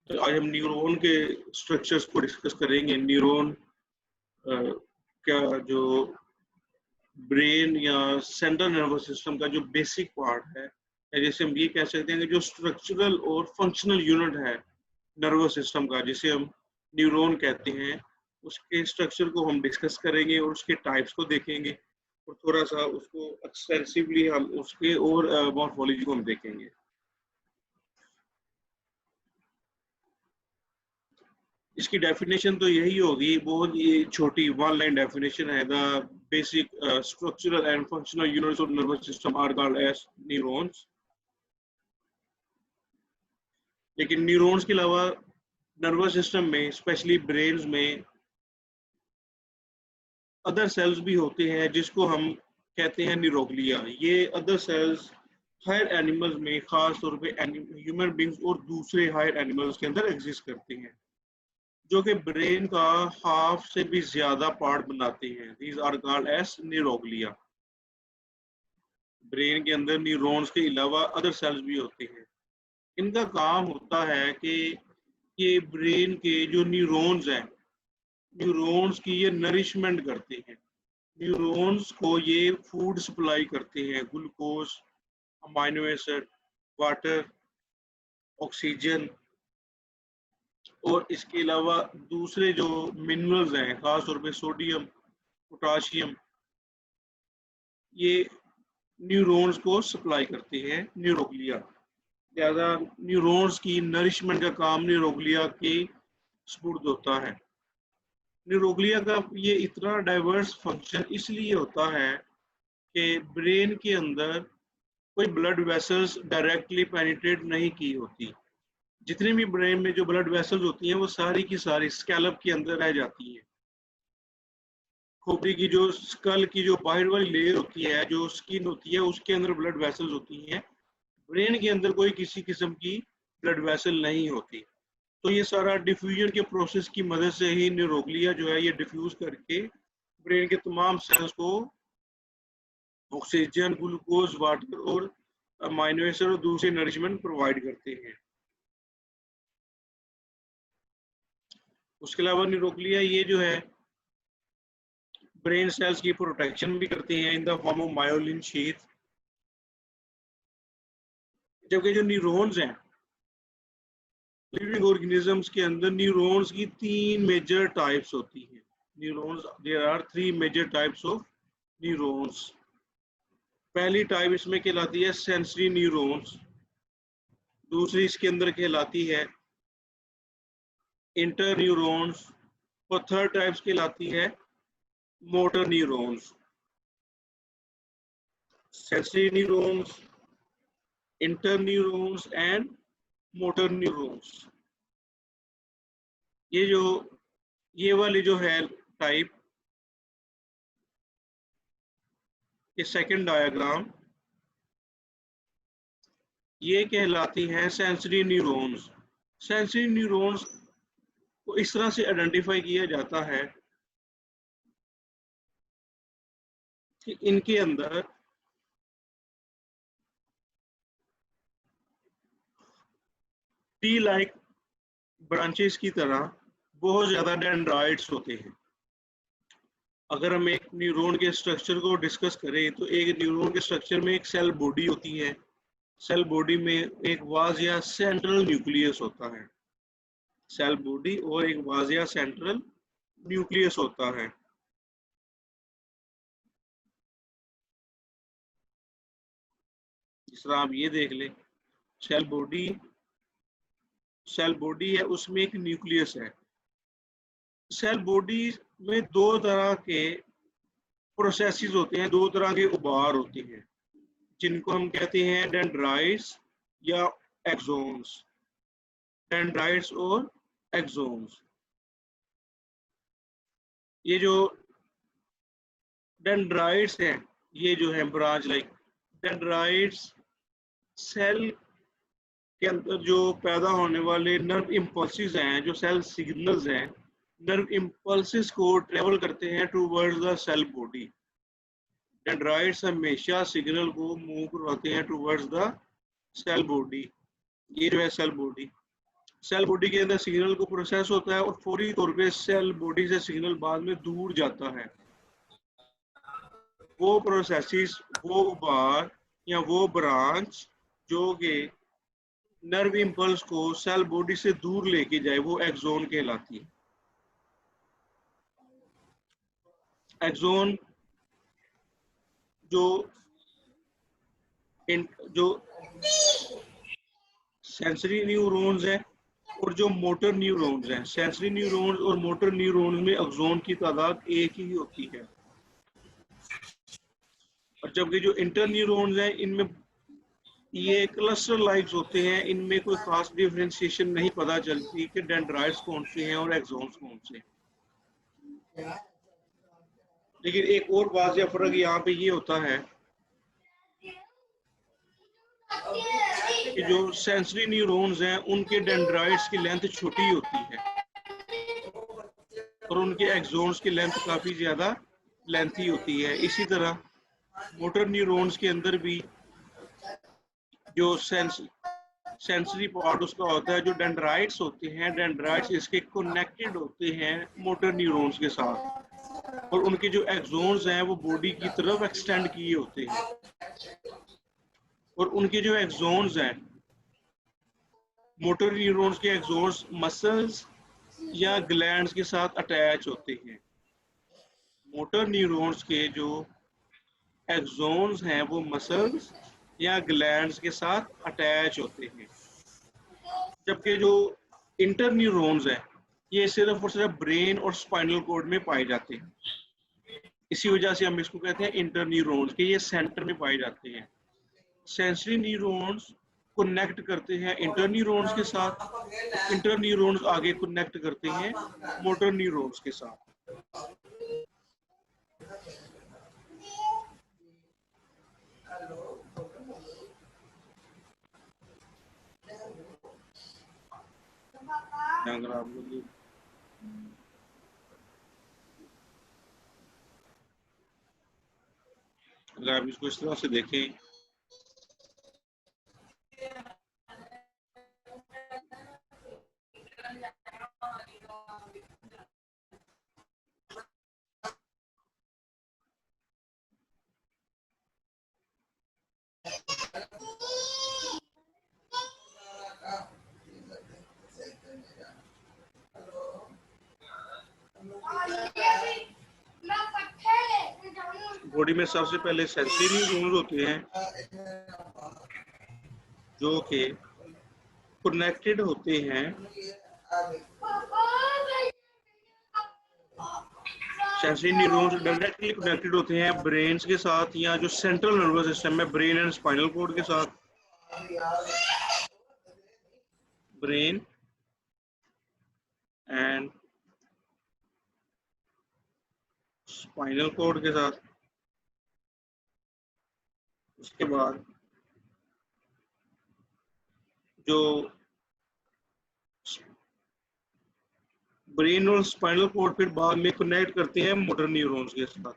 तो आज हम न्यूरॉन के स्ट्रक्चर्स को डिस्कस करेंगे। न्यूरॉन क्या जो ब्रेन या सेंट्रल नर्वस सिस्टम का जो बेसिक पार्ट है, या जैसे हम ये कह सकते हैं कि जो स्ट्रक्चरल और फंक्शनल यूनिट है नर्वस सिस्टम का, जिसे हम न्यूरॉन कहते हैं, उसके स्ट्रक्चर को हम डिस्कस करेंगे और उसके टाइप्स को देखेंगे और थोड़ा सा उसको एक्सटेंसिवली हम उसके और मॉर्फोलॉजी को हम देखेंगे। इसकी डेफिनेशन तो यही होगी, बहुत ही छोटी वन लाइन डेफिनेशन है। The basic structural and functional units of nervous system are called as neurons. लेकिन न्यूरॉन्स के अलावा नर्वस सिस्टम में, स्पेशली ब्रेन्स में, अदर सेल्स भी होते हैं जिसको हम कहते हैं न्यूरोग्लिया। ये अदर सेल्स हायर एनिमल्स में, खास तौर पे ह्यूमन बींग्स और दूसरे हायर एनिमल्स के अंदर एग्जिस्ट करते हैं, जो कि ब्रेन का हाफ से भी ज्यादा पार्ट बनाते हैं। These are called as neuroglia. Brain के अंदर न्यूरॉन्स के अलावा अदर सेल्स भी होते हैं। इनका काम होता है कि ये ब्रेन के जो न्यूरॉन्स हैं, न्यूरॉन्स की ये नरिशमेंट करते हैं। न्यूरॉन्स को ये फूड सप्लाई करते हैं, glucose, amino acid, water, oxygen, और इसके अलावा दूसरे जो मिनरल्स हैं, खास तौर पे सोडियम, पोटाशियम, ये न्यूरॉन्स को सप्लाई करते हैं न्यूरोग्लिया। लिहाजा न्यूरॉन्स की नरिशमेंट का काम न्यूरोग्लिया के सुपुर्द होता है। न्यूरोग्लिया का ये इतना डाइवर्स फंक्शन इसलिए होता है कि ब्रेन के अंदर कोई ब्लड वेसल्स डायरेक्टली पेनिट्रेट नहीं की होती। जितनी भी ब्रेन में जो ब्लड वेसल्स होती हैं वो सारी की सारी स्कैल्प के अंदर रह जाती हैं। खोपड़ी की जो स्कल की जो बाहर वाली लेयर होती है, जो स्किन होती है, उसके अंदर ब्लड वेसल्स होती हैं। ब्रेन के अंदर कोई किसी किस्म की ब्लड वेसल नहीं होती। तो ये सारा डिफ्यूजन के प्रोसेस की मदद से ही न्यूरोग्लिया जो है ये डिफ्यूज करके ब्रेन के तमाम सेल्स को ऑक्सीजन, ग्लूकोज, वाटर और अमाइनो एसिड और दूसरे नरिशमेंट प्रोवाइड करते हैं। उसके अलावा न्यूरोग्लिया ये जो है ब्रेन सेल्स की प्रोटेक्शन भी करते हैं in the form of myelin sheath. जबकि जो न्यूरॉन्स हैं, लिविंग ऑर्गेनिजम्स के अंदर न्यूरॉन्स की 3 मेजर टाइप्स होती हैं। Neurons, there are 3 major types of neurons. पहली टाइप इसमें कहलाती है सेंसरी न्यूरॉन्स, दूसरी इसके अंदर कहलाती है इंटर न्यूरॉन्स, और थर्ड टाइप्स कहलाती है motor neurons. Sensory neurons, inter neurons and motor neurons. ये वाली जो है टाइप, ये सेकंड डायग्राम, ये कहलाती हैं सेंसरी न्यूरॉन्स। सेंसरी न्यूरॉन्स को इस तरह से आइडेंटिफाई किया जाता है कि इनके अंदर टी लाइक ब्रांचेस की तरह बहुत ज्यादा डेंड्राइट्स होते हैं। अगर हम एक न्यूरॉन के स्ट्रक्चर को डिस्कस करें तो एक न्यूरॉन के स्ट्रक्चर में एक सेल बॉडी होती है। सेल बॉडी में एक वाजिया सेंट्रल न्यूक्लियस होता है। सेल बॉडी और एक वाजिया सेंट्रल न्यूक्लियस होता है। जिस तरह आप ये देख लें, सेल बॉडी है, उसमें एक न्यूक्लियस है। सेल बॉडी में 2 तरह के प्रोसेसेस होते हैं, 2 तरह के उभार होते हैं, जिनको हम कहते हैं डेंड्राइट्स या एक्सोन्स। डेंड्राइट्स और एक्सोन्स, ये जो डेंड्राइट्स हैं, ये जो है ब्रांच लाइक डेंड्राइट्स सेल के अंदर जो पैदा होने वाले नर्व इम्पल्सेस हैं, जो सेल सिग्नल्स हैं, नर्व इम्पल्सेस को ट्रेवल करते हैं towards the cell body. Dendrites हमेशा सिग्नल को मूव करवाते हैं टूवर्ड्स द सेल बॉडी। ये जो है सेल बॉडी। सेल बॉडी के अंदर सिग्नल को प्रोसेस होता है और फौरी तौर पे सेल बॉडी से सिग्नल बाद में दूर जाता है। वो प्रोसेसेस, वो बार या वो ब्रांच जो कि नर्व इम्पल्स को सेल बॉडी से दूर लेके जाए, वो एक्सोन कहलाती है। एक्सोन जो सेंसरी न्यूरॉन्स है और जो मोटर न्यूरॉन्स हैं, सेंसरी न्यूरॉन्स और मोटर न्यूरॉन्स में एक्सोन की तादाद एक ही होती है। और जबकि जो इंटर न्यूरॉन्स हैं, इनमें ये क्लस्टर लाइक्स होते हैं, इनमें कोई खास डिफरेंशिएशन नहीं पता चलती कि डेंड्राइट्स कौन से हैं और एक्सोन्स कौन से हैं। लेकिन एक और बात या फर्क यहाँ पे ये होता है कि जो सेंसरी न्यूरॉन्स हैं, उनके डेंड्राइट्स की लेंथ छोटी होती है और उनके एक्सोन्स की लेंथ काफी ज्यादा लेंथी होती है। इसी तरह मोटर न्यूरॉन्स के अंदर भी जो सेंसरी पार्ट उसका होता है, जो डेंड्राइट्स होते हैं, डेंड्राइट्स इसके कनेक्टेड होते हैं मोटर न्यूरॉन्स के साथ और उनके जो एक्सोन्स हैं वो बॉडी की तरफ एक्सटेंड किए होते हैं और उनके जो एक्सोन्स हैं, मोटर न्यूरॉन्स के एक्सोन्स मसल्स या ग्लैंड्स के साथ अटैच होते हैं। मोटर न्यूरॉन्स के जो एक्सोन्स हैं वो मसल्स या ग्लैंड्स के साथ अटैच होते हैं, जबकि जो इंटर न्यूरॉन्स हैं ये सिर्फ और सिर्फ ब्रेन और स्पाइनल कॉर्ड में पाए जाते हैं। इसी वजह से हम इसको कहते हैं इंटर न्यूरॉन्स, कि ये सेंटर में पाए जाते हैं। सेंसरी न्यूरॉन्स कनेक्ट करते हैं इंटर न्यूरॉन्स के साथ, इंटर न्यूरॉन्स आगे कनेक्ट करते हैं मोटर न्यूरॉन्स के साथ। अगर आप इसको इस तरह से देखें, बॉडी में सबसे पहले सेंसरी न्यूरॉन्स होते हैं जो कि कनेक्टेड होते हैं सेंसरी न्यूरॉन्स डायरेक्टली कनेक्टेड होते हैं ब्रेन के साथ या जो सेंट्रल नर्वस सिस्टम है, ब्रेन एंड स्पाइनल कॉर्ड के साथ। ब्रेन एंड स्पाइनल कॉर्ड के साथ। उसके बाद जो ब्रेन और स्पाइनल कॉर्ड फिर बाद में कनेक्ट करते हैं मोटर न्यूरॉन्स के साथ।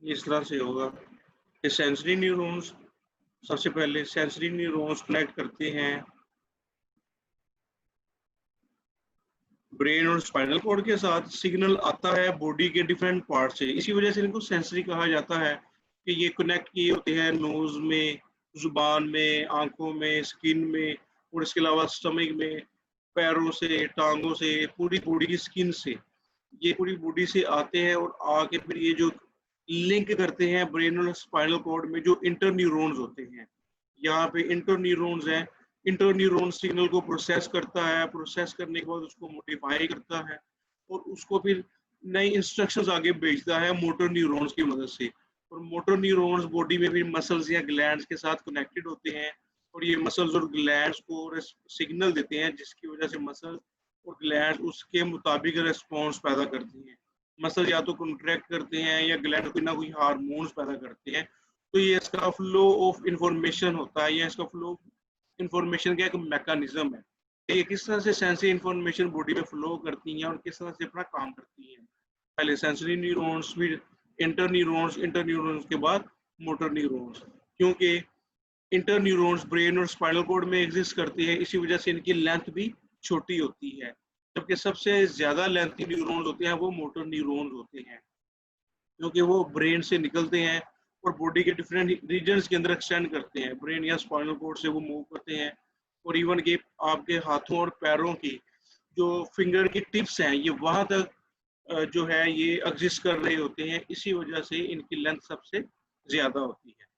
इस तरह से होगा कि सेंसरी न्यूरॉन्स, सबसे पहले सेंसरी न्यूरॉन्स कनेक्ट करते हैं ब्रेन और स्पाइनल कॉर्ड के साथ। सिग्नल आता है बॉडी के डिफरेंट पार्ट से, इसी वजह से इनको सेंसरी कहा जाता है कि ये कनेक्ट किए होते हैं नोज में, जुबान में, आंखों में, स्किन में और इसके अलावा स्टमक में, पैरों से, टांगों से, पूरी बॉडी की स्किन से। ये पूरी बॉडी से आते हैं और आके फिर ये जो लिंक करते हैं ब्रेन और स्पाइनल कॉर्ड में, जो इंटर न्यूरॉन्स होते हैं। यहाँ पे इंटर न्यूरॉन्स हैं, इंटर न्यूरॉन सिग्नल को प्रोसेस करता है, प्रोसेस करने के बाद उसको मॉडिफाई करता है और उसको फिर नई इंस्ट्रक्शंस आगे भेजता है मोटर न्यूरॉन्स की मदद से। और मोटर न्यूरॉन्स बॉडी में भी मसल्स या ग्लैंड्स के साथ कनेक्टेड होते हैं और ये मसल्स और ग्लैंड्स को सिग्नल देते हैं, जिसकी वजह से मसल और ग्लैंड्स उसके मुताबिक रिस्पॉन्स पैदा करती हैं। मसल या तो कॉन्ट्रैक्ट करते हैं या ग्लैंड कोई ना कोई हार्मोन्स पैदा करते हैं। तो ये इसका फ्लो ऑफ इंफॉर्मेशन होता है, या इसका फ्लो इंफॉर्मेशन का एक मैकेनिज्म है। ये किस तरह से सेंसरी इंफॉर्मेशन बॉडी में फ्लो करती हैं और किस तरह से अपना काम करती हैं। पहले सेंसरी न्यूरॉन्स, फिर इंटर न्यूरॉन्स के बाद मोटर न्यूरॉन्स। क्योंकि इंटर न्यूरॉन्स ब्रेन और स्पाइनल कॉर्ड में एग्जिस्ट करती है, इसी वजह से इनकी लेंथ भी छोटी होती है। जबकि सबसे ज्यादा लेंथी न्यूरॉन्स होते हैं वो मोटर न्यूरॉन्स होते हैं, क्योंकि वो ब्रेन से निकलते हैं और बॉडी के डिफरेंट रीजन्स के अंदर एक्सटेंड करते हैं। ब्रेन या स्पाइनल कॉर्ड से वो मूव करते हैं, और इवन के आपके हाथों और पैरों की जो फिंगर की टिप्स हैं ये वहां तक जो है ये एग्जिस्ट कर रहे होते हैं। इसी वजह से इनकी लेंथ सबसे ज्यादा होती है।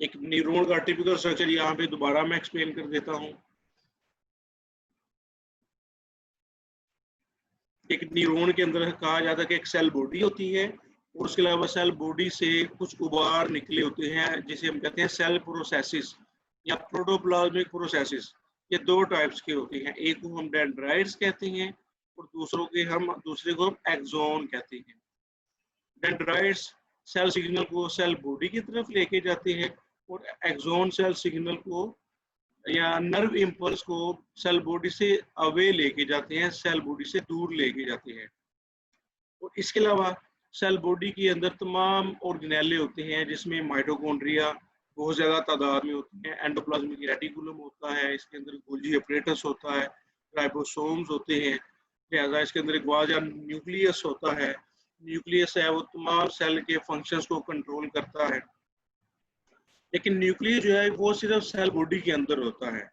एक न्यूरॉन का टिपिकल स्ट्रक्चर यहाँ पे दोबारा मैं एक्सप्लेन कर देता हूँ। एक न्यूरॉन के अंदर कहा जाता है कि एक सेल बॉडी होती है, और उसके अलावा सेल बॉडी से कुछ उबार निकले होते हैं जिसे हम कहते हैं सेल प्रोसेसेस या प्रोटोप्लाज्मिक प्रोसेसेस। ये दो टाइप्स के होते हैं, एक को हम डेंड्राइट्स कहते हैं और दूसरे को हम एक्सोन कहते हैं। डेंड्राइट्स सेल सिग्नल को सेल बॉडी की तरफ लेके जाते हैं, और एक्सोन सेल सिग्नल को या नर्व इम्पल्स को सेल बॉडी से अवे लेके जाते हैं, सेल बॉडी से दूर लेके जाते हैं। और इसके अलावा सेल बॉडी के अंदर तमाम ऑर्गेनेले होते हैं, जिसमें माइटोकॉन्ड्रिया बहुत ज़्यादा तादाद में होती हैं, एंडोप्लाज्मिक रेटिकुलम होता है, इसके अंदर गोल्जी अपरेटस होता है, राइबोसोम्स होते हैं, लिहाजा इसके अंदर एक वाजा न्यूक्लियस होता है। न्यूक्लियस है वो तमाम सेल के फंक्शंस को कंट्रोल करता है। लेकिन न्यूक्लियस जो है वो सिर्फ सेल बॉडी के अंदर होता है।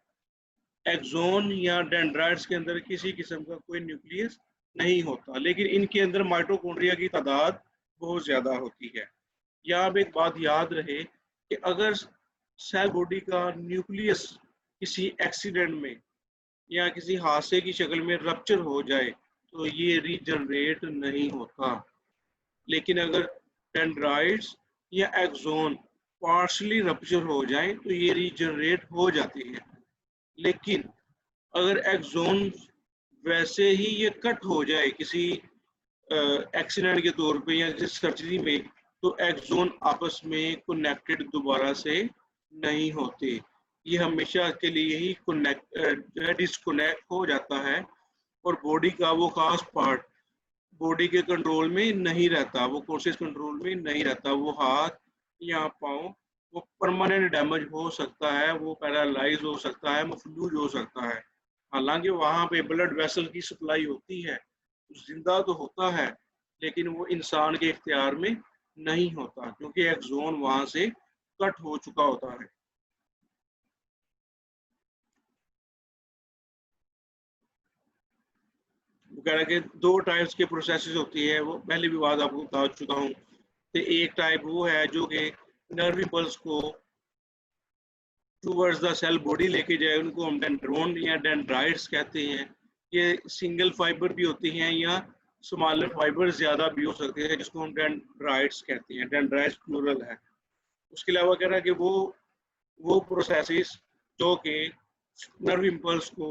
एक्सोन या डेंड्राइट्स के अंदर किसी किस्म का कोई न्यूक्लियस नहीं होता, लेकिन इनके अंदर माइटोकॉन्ड्रिया की तादाद बहुत ज़्यादा होती है। यहाँ अब एक बात याद रहे कि अगर सेल बॉडी का न्यूक्लियस किसी एक्सीडेंट में या किसी हादसे की शक्ल में रप्चर हो जाए तो ये रीजनरेट नहीं होता। लेकिन अगर डेंड्राइट्स या एक्सोन पार्शली रप्चर हो जाए तो ये रीजनरेट हो जाती है। लेकिन अगर एक्सोन वैसे ही ये कट हो जाए किसी एक्सीडेंट के तौर पे या किसी सर्जरी में, तो एक्सोन आपस में कनेक्टेड दोबारा से नहीं होते, ये हमेशा के लिए ही डिस्कनेक्ट हो जाता है, और बॉडी का वो खास पार्ट बॉडी के कंट्रोल में नहीं रहता, वो कोर्सेज कंट्रोल में नहीं रहता। वो हाथ या पाँव वो परमानेंट डैमेज हो सकता है, वो पैरालाइज हो सकता है, मफलूज हो सकता है। हालांकि वहाँ पे ब्लड वेसल की सप्लाई होती है, जिंदा तो होता है, लेकिन वो इंसान के इख्तियार में नहीं होता, क्योंकि एक्सोन वहाँ से कट हो चुका होता है। वो कह रहा है कि दो टाइप्स के प्रोसेसेस होती है, वो पहले भी बात आपको बता चुका हूँ। तो एक टाइप वो है जो कि नर्व इम्पल्स को टूवर्ड्स द सेल बॉडी लेके जाए, उनको हम डेंड्रोन या डेंड्राइट्स कहते हैं। ये सिंगल फाइबर भी होती हैं या स्मॉलर फाइबर ज़्यादा भी हो सकते हैं, जिसको हम डेंड्राइट्स कहते हैं। डेंड्राइट्स प्लूरल है। उसके अलावा कह रहा है कि वो प्रोसेसेस जो कि नर्व इम्पल्स को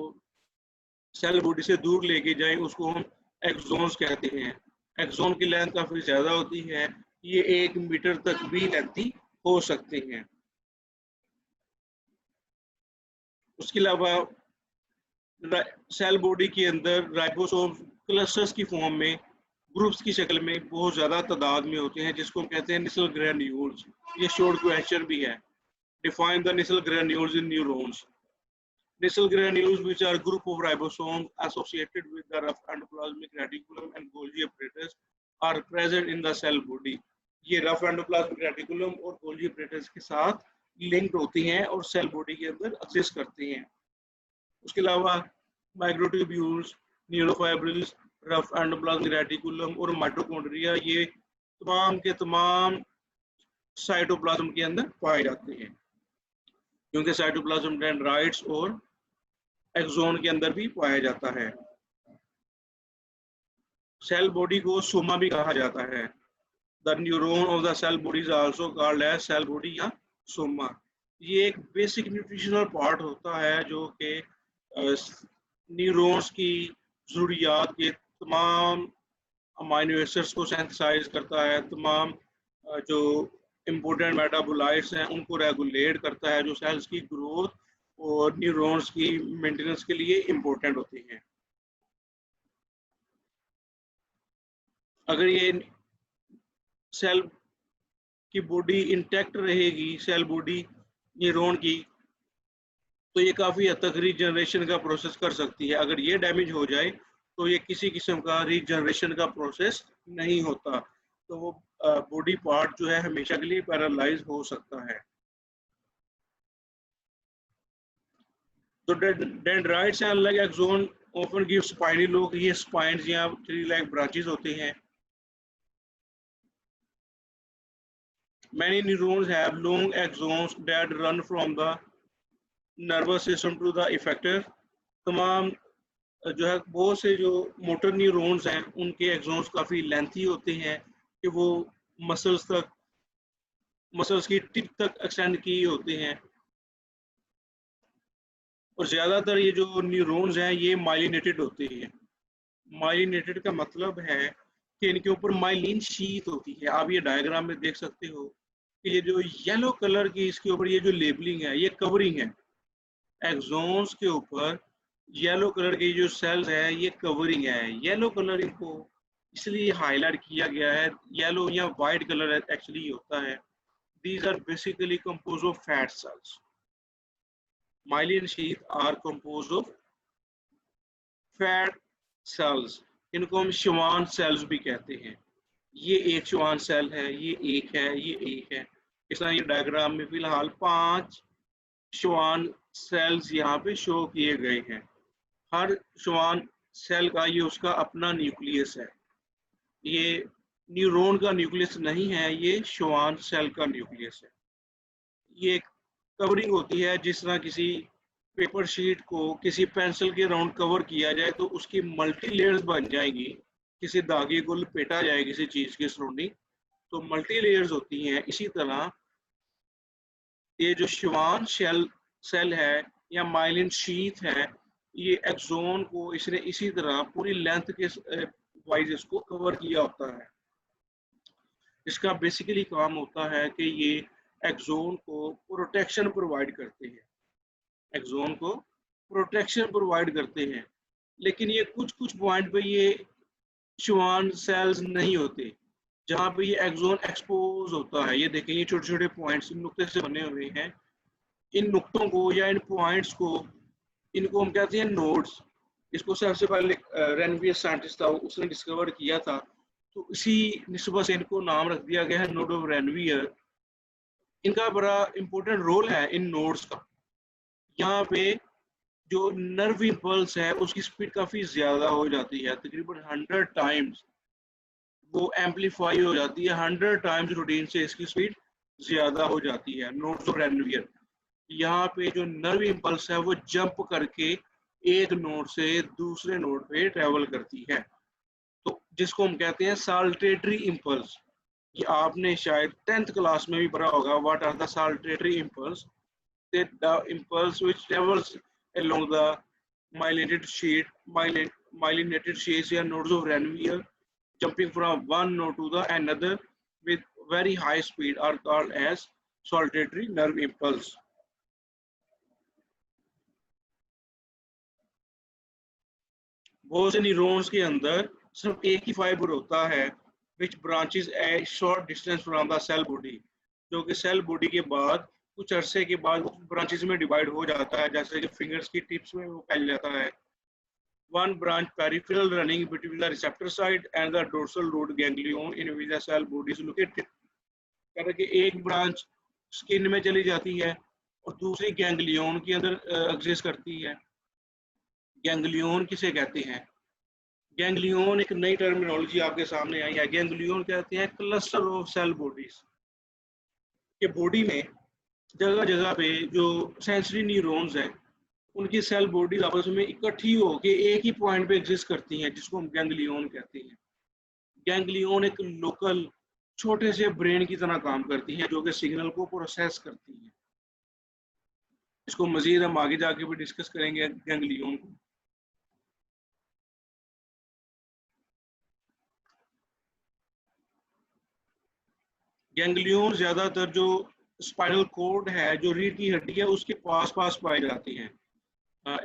सेल बॉडी से दूर लेके जाए, उसको हम एक्सोन्स कहते हैं। एक्सोन की लेंथ काफ़ी ज़्यादा होती है, ये 1 मीटर तक भी लेंथी हो सकते हैं। उसके अलावा सेल बॉडी के अंदर राइबोसोम क्लस्टर्स की फॉर्म में ग्रुप्स की शक्ल में बहुत ज़्यादा तादाद में होते हैं, जिसको कहते हैं निसल ग्रेन्यूल्स। ये शॉर्ट क्वेश्चन भी है। Define the Nissl granules in neurons. Nisal granules, which are group of ribosomes associated with the rough endoplasmic reticulum and Golgi apparatus, are present in the cell body. ये rough endoplasmic reticulum और Golgi apparatus के साथ linked होती हैं और cell body के अंदर exist करती हैं। उसके अलावा microtubules, neurofibrils, rough endoplasmic reticulum और mitochondria, ये तमाम के तमाम साइटोप्लाज्म के अंदर पाए जाते हैं, क्योंकि साइटोप्लाज्म डेंड्राइट्स और एक्सोन के अंदर भी पाया जाता है। सेल बॉडी को सोमा भी कहा जाता है। The neuron of the cell body is also called as cell body या सोमा। ये एक बेसिक न्यूट्रिशनल पार्ट होता है जो कि न्यूरॉन्स की ज़रूरियात के तमाम अमाइनो एसिड्स को सिंथेसाइज करता है, तमाम जो इम्पोर्टेंट मेटाबोलाइट्स हैं उनको रेगुलेट करता है, जो सेल्स की ग्रोथ और न्यूरॉन्स की मेंटेनेंस के लिए इम्पोर्टेंट होती हैं। अगर ये सेल की बॉडी इंटैक्ट रहेगी, सेल बॉडी न्यूरॉन की, तो ये काफ़ी हद तक रीजनरेशन का प्रोसेस कर सकती है। अगर ये डैमेज हो जाए तो ये किसी किस्म का रीजनरेशन का प्रोसेस नहीं होता, तो वो बॉडी पार्ट जो है हमेशा के लिए पैरालाइज हो सकता है। तो dendrites and like axon often give spiny लोग, ये स्पाइन्स या ट्री लाइक ब्रांचेस होते हैं। Many neurons have long axons that run from the nervous system to the effector। तमाम जो है बहुत से जो मोटर न्यूरॉन्स हैं उनके एक्सोन्स काफ़ी लेंथी होते हैं कि वो मसल्स की टिप तक एक्सटेंड किए होते हैं। और ज़्यादातर ये जो न्यूरॉन्स हैं ये माइलिनेटेड होते हैं। माइलिनेटेड का मतलब है कि इनके ऊपर माइलिन शीथ होती है। आप ये डायग्राम में देख सकते हो कि ये जो येलो कलर की इसके ऊपर ये जो लेबलिंग है ये कवरिंग है। एक्सोन्स के ऊपर येलो कलर की जो सेल्स है ये कवरिंग है। येलो कलर इनको इसलिए हाईलाइट किया गया है, येलो या वाइट कलर एक्चुअली होता है। These are basically compose of fat cells. Myelin sheath are compose of fat cells. इनको हम श्वान सेल्स भी कहते हैं। ये एक श्वान सेल है, ये एक है, ये एक है। इस तरह ये डायग्राम में फिलहाल 5 श्वान सेल्स यहाँ पे शो किए गए हैं। हर श्वान सेल का ये उसका अपना न्यूक्लियस है। ये न्यूरॉन का न्यूक्लियस नहीं है, ये श्वान सेल का न्यूक्लियस है। ये एक कवरिंग होती है, जिस तरह किसी पेपर शीट को किसी पेंसिल के राउंड कवर किया जाए तो उसकी मल्टी लेयर्स बन जाएंगी। किसी धागे को लपेटा जाए किसी चीज के सराउंडिंग तो मल्टी लेयर्स होती हैं। इसी तरह ये जो श्वान सेल है या माइलिन शीथ है, ये एक्सोन को इसने इसी तरह पूरी लेंथ के वाइज इसको कवर किया होता है। इसका बेसिकली काम होता है कि ये एक्सोन को प्रोटेक्शन प्रोवाइड करते हैं। एक्सोन को प्रोटेक्शन प्रोवाइड करते हैं, लेकिन ये कुछ पॉइंट पे ये श्वान सेल्स नहीं होते जहाँ पे ये एक्सोन एक्सपोज होता है। ये देखें, ये छोटे छोटे पॉइंट्स नुक्ते से बने हुए हैं। इन नुक्तों को या इन पॉइंट्स को, इनको हम कहते हैं नोड्स। इसको सबसे पहले रेनवियर साइंटिस्ट था, उसने डिस्कवर किया था, तो इसी निस्बत से इनको नाम रख दिया गया है नोड ऑफ रेनवियर। इनका बड़ा इंपॉर्टेंट रोल है इन नोड्स का। यहाँ पे जो नर्व इम्पल्स है उसकी स्पीड काफ़ी ज़्यादा हो जाती है, तकरीबन 100 टाइम्स वो एम्पलीफाई हो जाती है। 100 टाइम्स रूटीन से इसकी स्पीड ज़्यादा हो जाती है। नोड्स ऑफ रेनवियर, यहाँ पे जो नर्व इम्पल्स है वो जंप करके एक नोड से दूसरे नोड पे ट्रेवल करती है, तो जिसको हम कहते हैं साल्टेटरी इम्पल्स। ये आपने शायद 10th क्लास में भी पढ़ा होगा, what are the saltatory impulse. The impulse which travels along the myelinated sheaths or nodes of Ranvier, jumping from one node to the another with very high speed, are called as saltatory nerve impulse. बहुत से neurons के अंदर सिर्फ एक ही fibre होता है which branches a short distance from the cell body, जो कि सेल बॉडी के बाद कुछ अरसे के बाद ब्रांचेस में डिवाइड हो जाता है, जैसे कि फिंगर्स की टिप्स में वो फैल जाता है। One branch peripheral running between the receptor side and the dorsal root ganglion in which the cell body is located. कह रहे कि एक ब्रांच स्किन में चली जाती है और दूसरी गैंग्लियन के अंदर एग्जिस्ट करती है। गैंग्लियन किसे कहते हैं? गैंग्लियन एक नई टर्मिनोलॉजी आपके सामने आई है। गैंग्लियन कहते हैं क्लस्टर ऑफ सेल बॉडीज। कि बॉडी में जगह जगह पे जो सेंसरी न्यूरॉन्स हैं उनकी सेल बॉडीज आपस में इकट्ठी होकर एक ही पॉइंट पे एग्जिस्ट करती हैं, जिसको हम गैंग्लियन कहते हैं। गैंग्लियन एक लोकल छोटे से ब्रेन की तरह काम करती हैं जो कि सिग्नल को प्रोसेस करती हैं। इसको मजीद हम आगे जाके भी डिस्कस करेंगे गैंग्लियन को। गैंग्लियन ज्यादातर जो स्पाइनल कोड है, जो रीढ़ की हड्डी है, उसके पास पास पाई जाती हैं।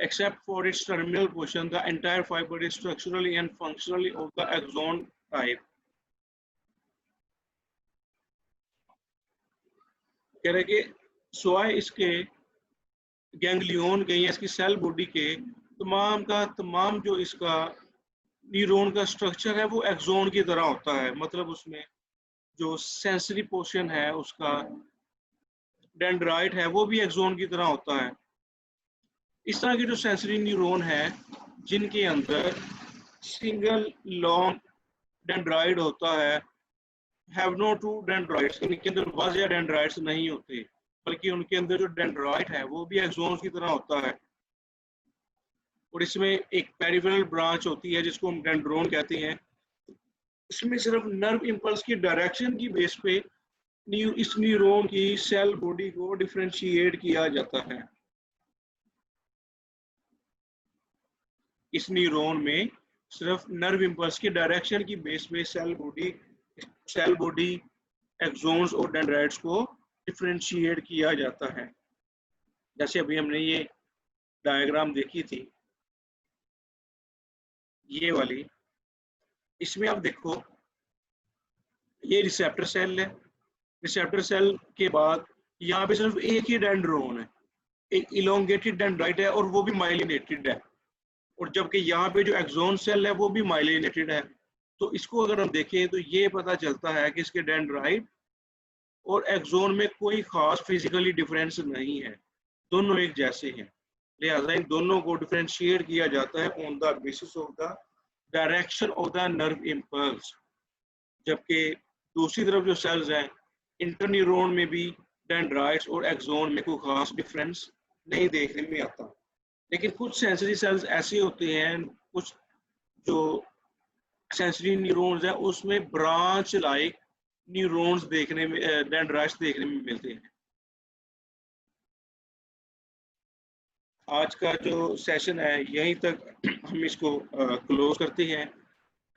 Except for its terminal portion, the entire fiber is structurally and functionally of the axon type. कह रहे कि सिवाय इसके गैंग्लियन के या इसकी सेल बॉडी के तमाम का तमाम जो इसका न्यूरॉन का स्ट्रक्चर है वो एक्सोन की तरह होता है। मतलब उसमें जो सेंसरी पोर्शन है उसका डेंड्राइट है वो भी एक्सोन की तरह होता है। इस तरह के जो सेंसरी न्यूरॉन है जिनके अंदर सिंगल लॉन्ग डेंड्राइड होता है, हैव नो टू डेंड्राइड्स, इनके अंदर वाज़ेह डेंड्राइड्स नहीं होते, बल्कि उनके अंदर जो डेंड्राइट है वो भी एक्सोन्स की तरह होता है। और इसमें एक पेरिफेरल ब्रांच होती है जिसको हम डेंड्रोन कहते हैं। इसमें सिर्फ नर्व इंपल्स की डायरेक्शन की बेस पे इस न्यूरॉन की सेल बॉडी को डिफरेंशिएट किया जाता है। इस न्यूरॉन में सिर्फ नर्व इंपल्स की डायरेक्शन की बेस पे सेल बॉडी एक्सोन्स और डेंड्राइट्स को डिफरेंशिएट किया जाता है। जैसे अभी हमने ये डायग्राम देखी थी, ये वाली, इसमें आप देखो ये रिसेप्टर सेल है। रिसेप्टर सेल के बाद यहाँ पे सिर्फ एक ही डेंड्रोन है, एक इलोंगेटेड डेंड्राइट है और वो भी माइलिनेटेड है। और जबकि यहाँ पे जो एक्सोन सेल है वो भी माइलिनेटेड है। तो इसको अगर हम देखें तो ये पता चलता है कि इसके डेंड्राइट और एक्सोन में कोई खास फिजिकली डिफरेंस नहीं है, दोनों एक जैसे हैं। लिहाजा इन दोनों को डिफरेंशिएट किया जाता है on the basis of the direction of the nerve impulse. जबकि दूसरी तरफ जो सेल्स हैं, इंटरन्यूरॉन में भी डेंड्राइट्स और एक्सोन में कोई खास डिफरेंस नहीं देखने में आता। लेकिन कुछ सेंसरी सेल्स ऐसे होते हैं, कुछ जो सेंसरी न्यूरॉन्स हैं उसमें ब्रांच लाइक न्यूरॉन्स देखने में, डेंड्राइट्स देखने में मिलते हैं। आज का जो सेशन है यहीं तक हम इसको क्लोज करते हैं।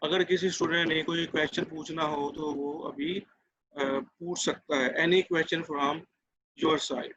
अगर किसी स्टूडेंट ने कोई क्वेश्चन पूछना हो तो वो अभी पूछ सकता है। Any question from your side.